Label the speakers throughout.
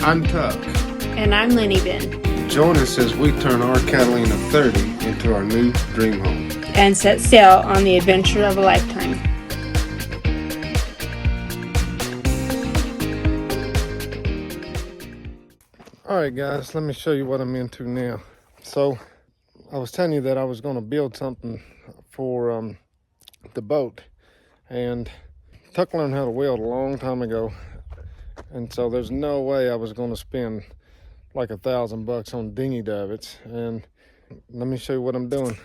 Speaker 1: I'm Tuck.
Speaker 2: And I'm Lenny Ben.
Speaker 1: Join us as we turn our Catalina 30 into our new dream home.
Speaker 2: And set sail on the adventure of a lifetime.
Speaker 1: Alright guys, let me show you what I'm into now. So, I was telling you that I was going to build something for the boat. And Tuck learned how to weld a long time ago. And so there's no way I was going to spend like $1,000 on Dinghy Davits. And let me show you what I'm doing.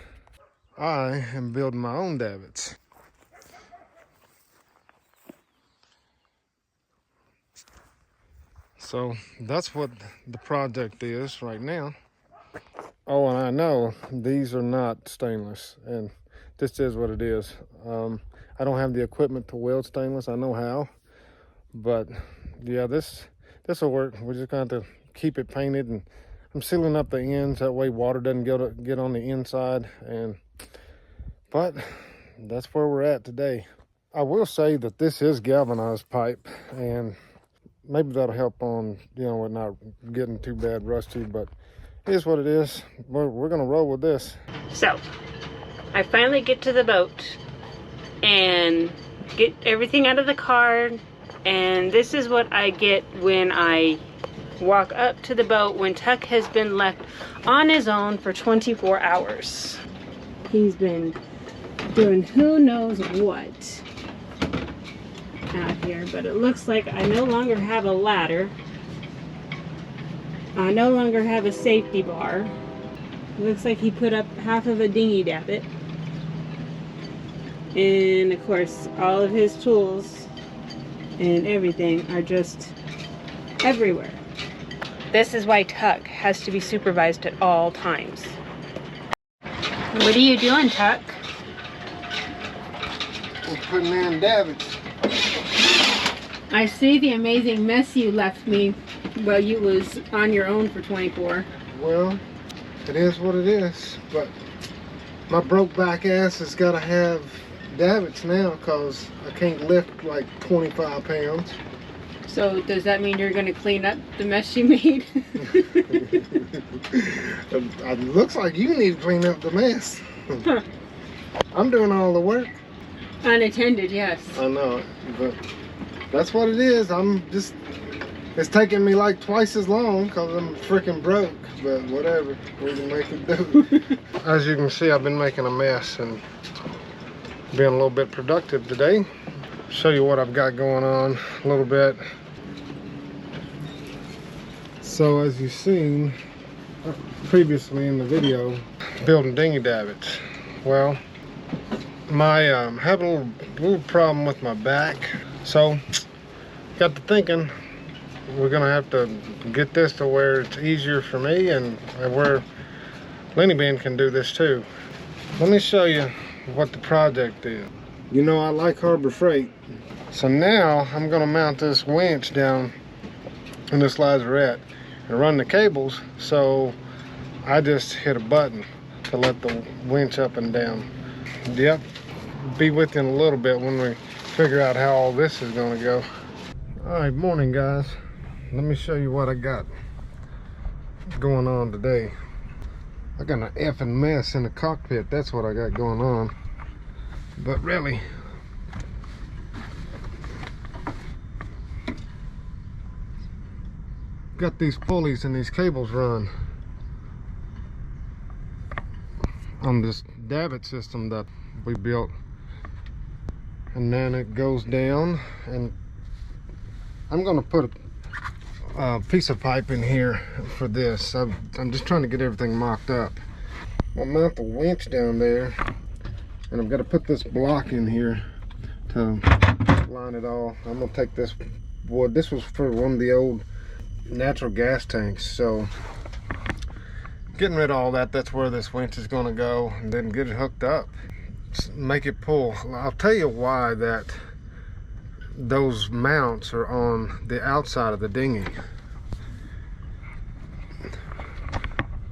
Speaker 1: I am building my own davits. So that's what the project is right now. Oh, and I know these are not stainless, and this is what it is. I don't have the equipment to weld stainless. I know how, but yeah, this will work. We're just going to keep it painted, and I'm sealing up the ends that way water doesn't get on the inside. But that's where we're at today. I will say that this is galvanized pipe, and maybe that'll help on, you know, it not getting too bad rusty, but it is what it is. We're gonna roll with this.
Speaker 2: So, I finally get to the boat and get everything out of the car, and this is what I get when I walk up to the boat when Tuck has been left on his own for 24 hours. He's been doing who knows what out here, but it looks like I no longer have a ladder. I no longer have a safety bar. It looks like he put up half of a dinghy davit. And of course, all of his tools and everything are just everywhere. This is why Tuck has to be supervised at all times. What are you doing, Tuck?
Speaker 1: We're putting in davits.
Speaker 2: I see the amazing mess you left me while you was on your own for 24.
Speaker 1: Well, it is what it is, but my broke back ass has got to have davits now because I can't lift like 25 pounds.
Speaker 2: So does that mean you're going to clean up the mess you made?
Speaker 1: It looks like you need to clean up the mess.
Speaker 2: Huh.
Speaker 1: I'm doing all the work.
Speaker 2: Unattended, yes.
Speaker 1: I know, but that's what it is. It's taking me like twice as long because I'm freaking broke, but whatever, we can make it do. As you can see, I've been making a mess and being a little bit productive today. Show you what I've got going on a little bit. So as you've seen previously in the video, building dinghy davits. Well, my having a little problem with my back, so got to thinking we're gonna have to get this to where it's easier for me and where Lenny Ben can do this too. Let me show you what the project is. You know I like Harbor Freight, so now I'm gonna mount this winch down in this lazarette and run the cables, so I just hit a button to let the winch up and down. Yep, be with you in a little bit when we figure out how all this is going to go. All right, morning guys. Let me show you what I got going on today. I got an effing mess in the cockpit. That's what I got going on. But really, got these pulleys and these cables run on this davit system that we built, and then it goes down, and I'm gonna put a piece of pipe in here for this. I'm just trying to get everything mocked up. I'll mount the winch down there, and I've got to put this block in here to line it all. I'm gonna take this wood. This was for one of the old natural gas tanks, so getting rid of all that, that's where this winch is going to go, and then get it hooked up, make it pull. I'll tell you why that those mounts are on the outside of the dinghy.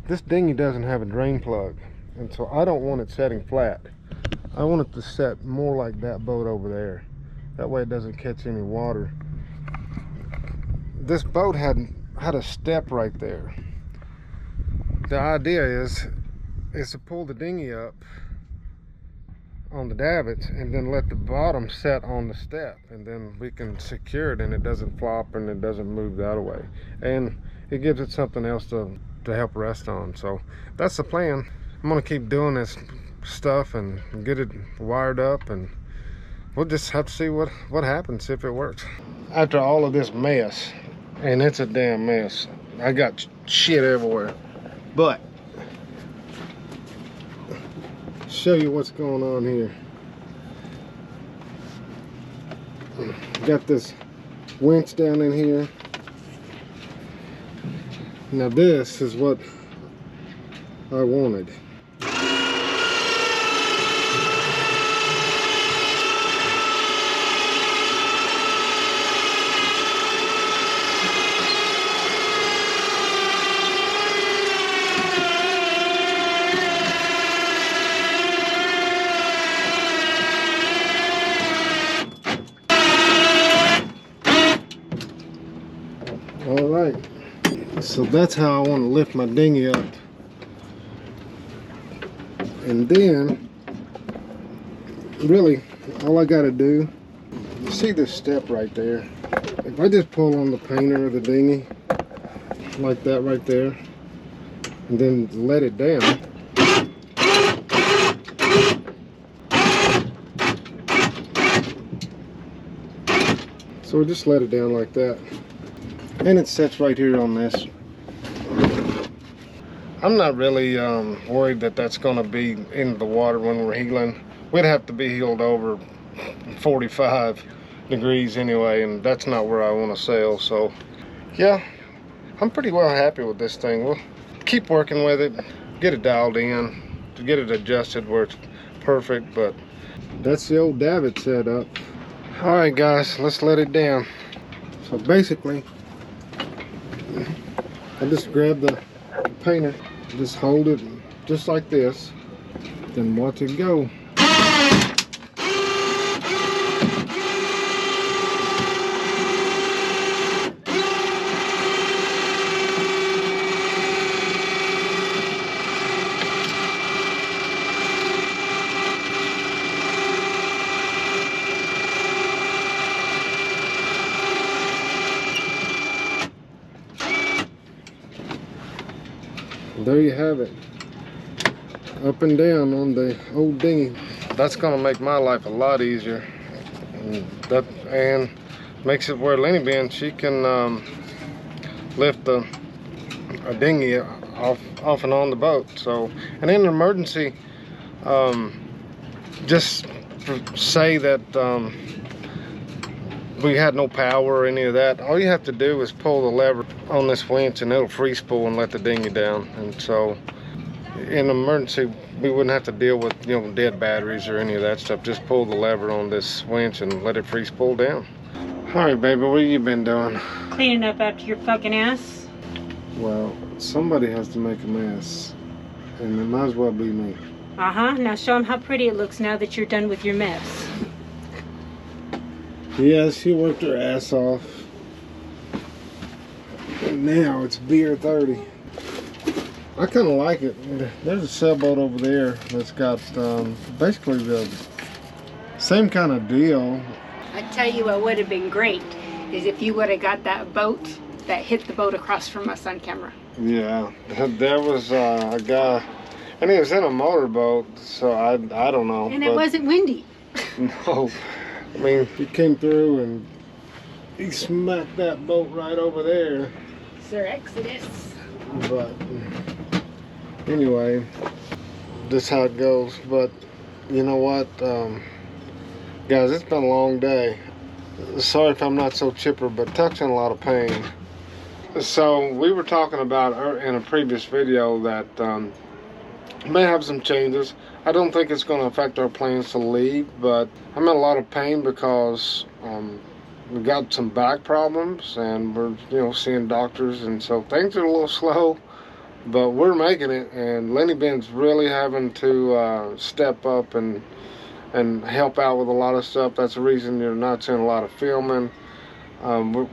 Speaker 1: This dinghy doesn't have a drain plug, and so I don't want it setting flat. I want it to set more like that boat over there. That way it doesn't catch any water. This boat had had a step right there. The idea is to pull the dinghy up on the davits and then let the bottom set on the step, and then we can secure it and it doesn't flop and it doesn't move the other way, and it gives it something else to help rest on. So that's the plan. I'm gonna keep doing this stuff and get it wired up, and we'll just have to see what happens, if it works. After all of this mess, and it's a damn mess, I got shit everywhere, but show you what's going on here. Got this winch down in here. Now this is what I wanted. All right, so that's how I want to lift my dinghy up. And then, really, all I got to do, you see this step right there? If I just pull on the painter of the dinghy, like that right there, and then let it down, so just let it down like that. And it sets right here on this. I'm not really worried that that's going to be in the water when we're heeling. We'd have to be heeled over 45 degrees anyway, and that's not where I want to sail. So yeah, I'm pretty well happy with this thing. We'll keep working with it, get it dialed in, to get it adjusted where it's perfect. But that's the old davit setup. All right guys, let's let it down. So basically, I just grab the painter, just hold it just like this, then watch it go. There you have it, up and down on the old dinghy. That's gonna make my life a lot easier, and makes it where Lenny Ben, she can lift a dinghy off and on the boat. So, and in an emergency, just say that we had no power or any of that, all you have to do is pull the lever on this winch and it'll free spool and let the dinghy down. And so in an emergency, we wouldn't have to deal with, you know, dead batteries or any of that stuff. Just pull the lever on this winch and let it free spool down. All right, baby, what have you been doing?
Speaker 2: Cleaning up after your fucking ass.
Speaker 1: Well, somebody has to make a mess, and it might as well be me.
Speaker 2: Now show them how pretty it looks now that you're done with your mess.
Speaker 1: Yeah, she worked her ass off. And now it's beer 30. I kind of like it. There's a sailboat over there that's got basically the same kind of deal.
Speaker 2: I tell you what would have been great is if you would have got that boat that hit the boat across from us on camera.
Speaker 1: Yeah, there was a guy, and he was in a motorboat, so I don't know.
Speaker 2: And it wasn't windy.
Speaker 1: No, I mean, he came through and he smacked that boat right over there.
Speaker 2: Sir Exodus.
Speaker 1: But anyway, this is how it goes. But you know what, guys, it's been a long day. Sorry if I'm not so chipper, but Tuck's in a lot of pain. So we were talking about in a previous video that may have some changes. I don't think it's going to affect our plans to leave, but I'm in a lot of pain because we got some back problems and we're seeing doctors, and so things are a little slow, but we're making it. And Lenny Ben's really having to step up and help out with a lot of stuff. That's the reason you're not seeing a lot of filming.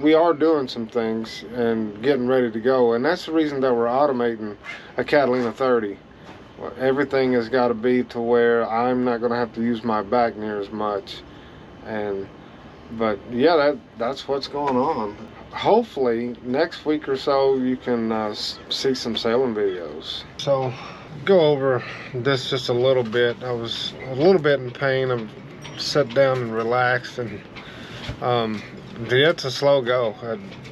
Speaker 1: we are doing some things and getting ready to go, and that's the reason that we're automating a Catalina 30. Everything has got to be to where I'm not going to have to use my back near as much. But yeah, that's what's going on. Hopefully next week or so you can see some sailing videos. So go over this just a little bit. I was a little bit in pain. I've sat down and relaxed, and yeah, it's a slow go.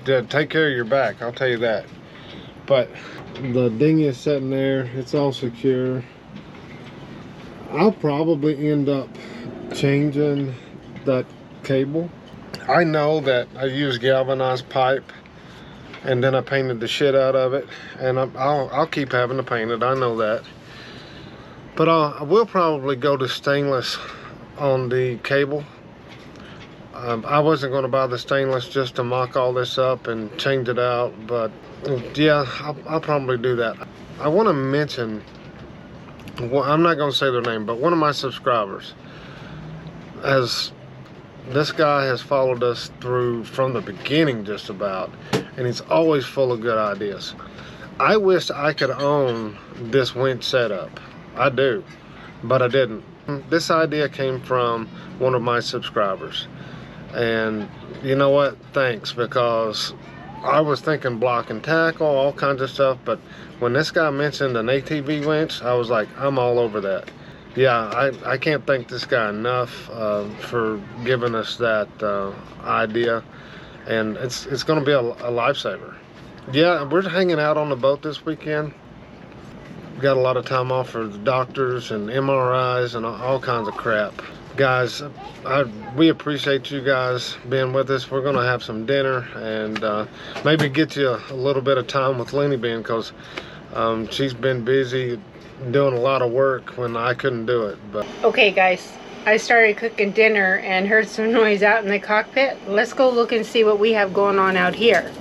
Speaker 1: Take care of your back, I'll tell you that. But the dinghy is sitting there, it's all secure. I'll probably end up changing that cable. I know that I used galvanized pipe, and then I painted the shit out of it, and I'll keep having to paint it, I know that. But I will probably go to stainless on the cable. I wasn't going to buy the stainless just to mock all this up and change it out, but yeah, I'll probably do that. I want to mention, well, I'm not going to say their name, but one of my subscribers, this guy has followed us through from the beginning just about, and he's always full of good ideas. I wish I could own this winch setup. I do, but I didn't. This idea came from one of my subscribers, and you know what, thanks, because I was thinking block and tackle, all kinds of stuff, but when this guy mentioned an ATV winch, I was like, I'm all over that. Yeah, I can't thank this guy enough for giving us that idea, and it's going to be a lifesaver. Yeah, we're hanging out on the boat this weekend. Got a lot of time off for the doctors and MRIs and all kinds of crap. Guys, we appreciate you guys being with us. We're going to have some dinner and maybe get you a little bit of time with Lenny Bean, because she's been busy doing a lot of work when I couldn't do it. But
Speaker 2: okay guys, I started cooking dinner and heard some noise out in the cockpit. Let's go look and see what we have going on out here.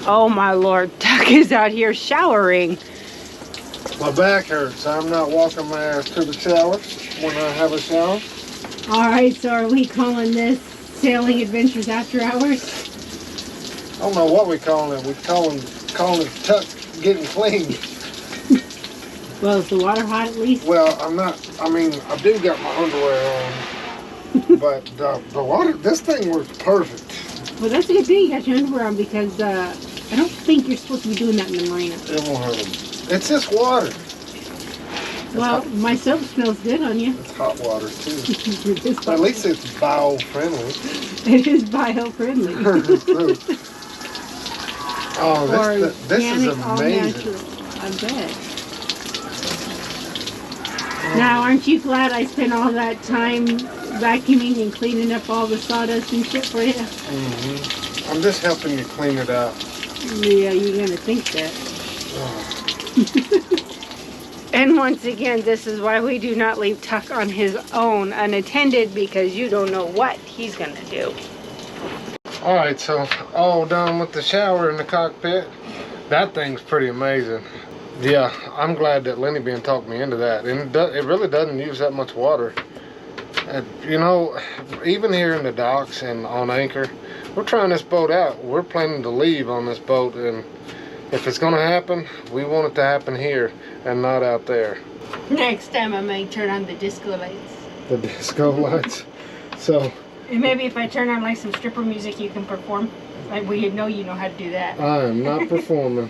Speaker 2: Oh my lord, Tuck is out here showering.
Speaker 1: my back hurts. I'm not walking my ass to the shower when I have a shower.
Speaker 2: Alright, so are we calling this Sailing Adventures After Hours?
Speaker 1: I don't know what we calling it. We calling it Tuck getting clean.
Speaker 2: Well, is the water hot at least?
Speaker 1: Well, I'm not, I mean, I do got my underwear on, but the water, this thing works perfect.
Speaker 2: Well, that's a good thing you got your underwear on, because I don't think you're supposed to be doing that in the marina.
Speaker 1: It won't hurt them. It's just water.
Speaker 2: Well, my soap smells good on you.
Speaker 1: It's hot water too. At least it's bio-friendly.
Speaker 2: It is bio-friendly.
Speaker 1: Oh, this is amazing.
Speaker 2: I bet. Now, aren't you glad I spent all that time vacuuming and cleaning up all the sawdust and shit for you?
Speaker 1: Mm-hmm. I'm just helping you clean it out.
Speaker 2: Yeah, you're gonna think that.
Speaker 1: Oh.
Speaker 2: And once again, this is why we do not leave Tuck on his own unattended, because you don't know what he's gonna do.
Speaker 1: Alright, so all done with the shower in the cockpit. That thing's pretty amazing. Yeah, I'm glad that Lenny Bean talked me into that. And it really doesn't use that much water. You know, even here in the docks and on anchor, we're trying this boat out. We're planning to leave on this boat, and if it's gonna happen, we want it to happen here and not out there.
Speaker 2: Next time I may turn on the disco lights.
Speaker 1: The disco lights. So.
Speaker 2: And maybe if I turn on like some stripper music, you can perform. Like, we know you know how to do that.
Speaker 1: I am not performing.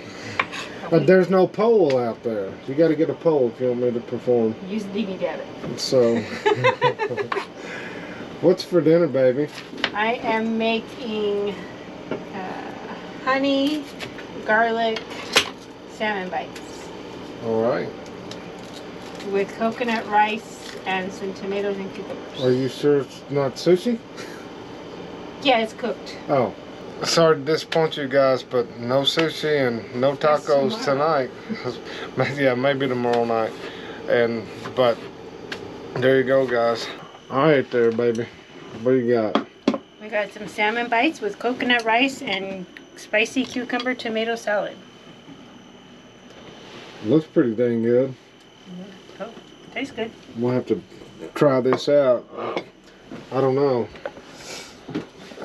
Speaker 1: There's no pole out there. You got to get a pole if you want me to perform.
Speaker 2: Use the Dinghy Davits.
Speaker 1: So, what's for dinner, baby?
Speaker 2: I am making honey, garlic, salmon bites.
Speaker 1: All right.
Speaker 2: With coconut rice and some tomatoes and cucumbers.
Speaker 1: Are you sure it's not sushi?
Speaker 2: Yeah, it's cooked.
Speaker 1: Oh. Sorry to disappoint you guys, but no sushi and no tacos tonight. Yeah, maybe tomorrow night. But there you go, guys. All right there, baby. What do you got?
Speaker 2: We got some salmon bites with coconut rice and spicy cucumber tomato salad.
Speaker 1: Looks pretty dang good.
Speaker 2: Oh, tastes good.
Speaker 1: We'll have to try this out. I don't know.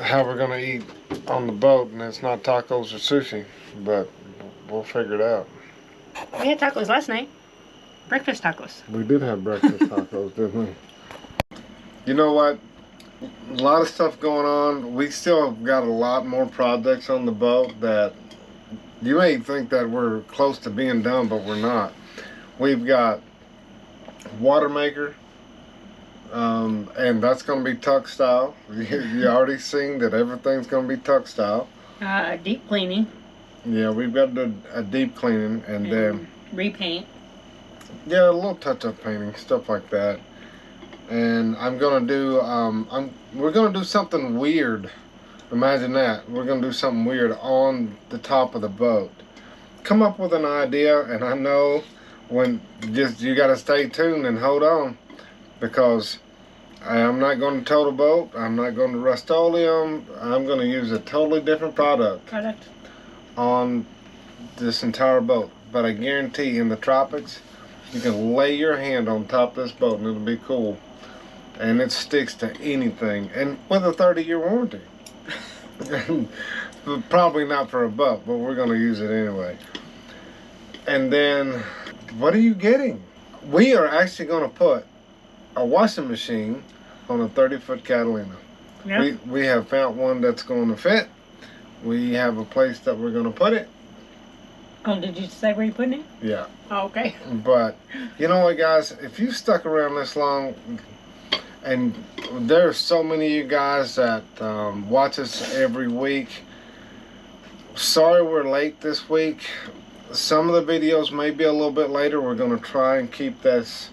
Speaker 1: how we're gonna eat on the boat, and it's not tacos or sushi, but we'll figure it out.
Speaker 2: We had tacos last night. Breakfast tacos.
Speaker 1: We did have breakfast tacos, didn't we? You know what? A lot of stuff going on. We still have got a lot more projects on the boat that you may think that we're close to being done, but we're not. We've got water maker, and that's going to be tuck style. You already seen that everything's going to be tuck style.
Speaker 2: Deep cleaning.
Speaker 1: Yeah, we've got to do a deep cleaning and then
Speaker 2: repaint.
Speaker 1: Yeah, a little touch-up painting, stuff like that. And I'm gonna do we're gonna do something weird. Imagine that. We're gonna do something weird on the top of the boat. Come up with an idea, and I know when you gotta stay tuned and hold on, because I'm not going to tow the boat. I'm not going to Rust-Oleum. I'm going to use a totally different product on this entire boat. But I guarantee in the tropics, you can lay your hand on top of this boat and it'll be cool. And it sticks to anything. And with a 30-year warranty. Probably not for a boat, but we're going to use it anyway. And then, what are you getting? We are actually going to put a washing machine on a 30-foot Catalina. Yep. We have found one that's going to fit. We have a place that we're going to put it.
Speaker 2: Oh, did you say where you're putting it?
Speaker 1: Yeah.
Speaker 2: Oh, okay.
Speaker 1: But, you know what, guys? If you stuck around this long, and there's so many of you guys that watch us every week, sorry we're late this week. Some of the videos may be a little bit later. We're going to try and keep this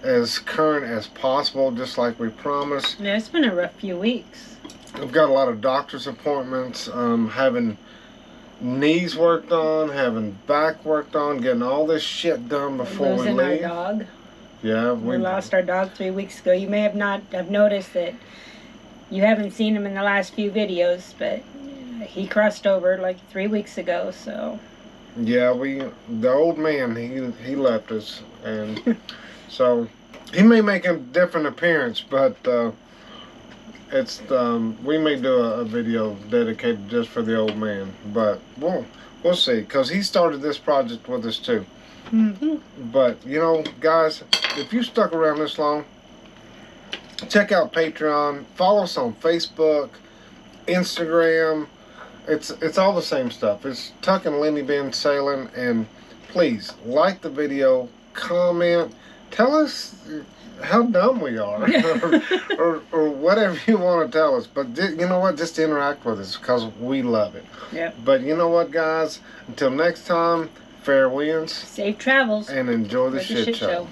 Speaker 1: as current as possible, just like we promised.
Speaker 2: Yeah, it's been a rough few weeks.
Speaker 1: We've got a lot of doctor's appointments, having knees worked on, having back worked on, getting all this shit done before we leave.
Speaker 2: Losing our dog.
Speaker 1: Yeah,
Speaker 2: we lost our dog 3 weeks ago. You may have not have noticed that you haven't seen him in the last few videos, but he crossed over like 3 weeks ago, so. Yeah,
Speaker 1: the old man, he left us, and so he may make a different appearance, but we may do a video dedicated just for the old man, but we'll see, because he started this project with us too. But you know, guys, if you stuck around this long, check out Patreon, follow us on Facebook, Instagram. It's all the same stuff. It's Tuck and Lenny Been Sailing. And please like the video, comment, tell us how dumb we are, or whatever you want to tell us. But you know what? Just interact with us, because we love it.
Speaker 2: Yep.
Speaker 1: But you know what, guys? Until next time, fair winds,
Speaker 2: safe travels,
Speaker 1: and enjoy the shit show.